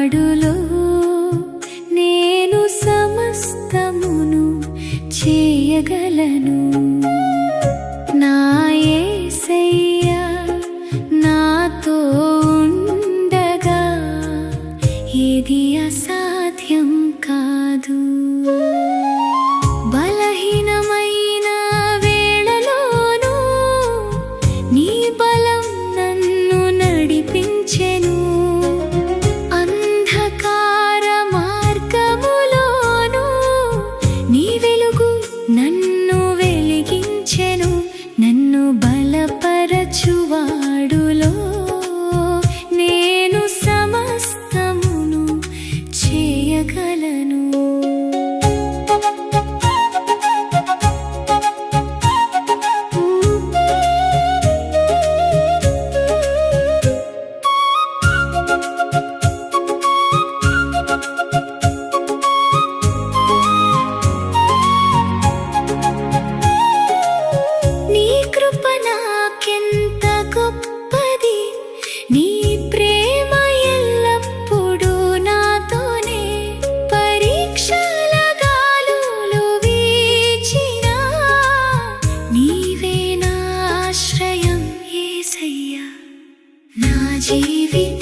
పరచువాడులో నేను సమస్తమును చేయగలను. నా యేసయ్యా నాతో ఉండగా ఏది అసాధ్యం కాదు. బలహీనమైన వేళలోనూ నీ బలం నన్ను నడిపించెను. అంధకార మార్గములోనూ నీ వెలుగు నన్ను వెలిగించెను. నన్ను బలపరచువాడులో నేను సమస్తమును చేయగలను. నీ కృప నాకెంత గొప్పది, నీ ప్రేమ ఎల్లప్పుడూ నాతోనే. పరీక్షల గాలులు వీచినా నీవే నా ఆశ్రయం యేసయ్యా. నా జీవితం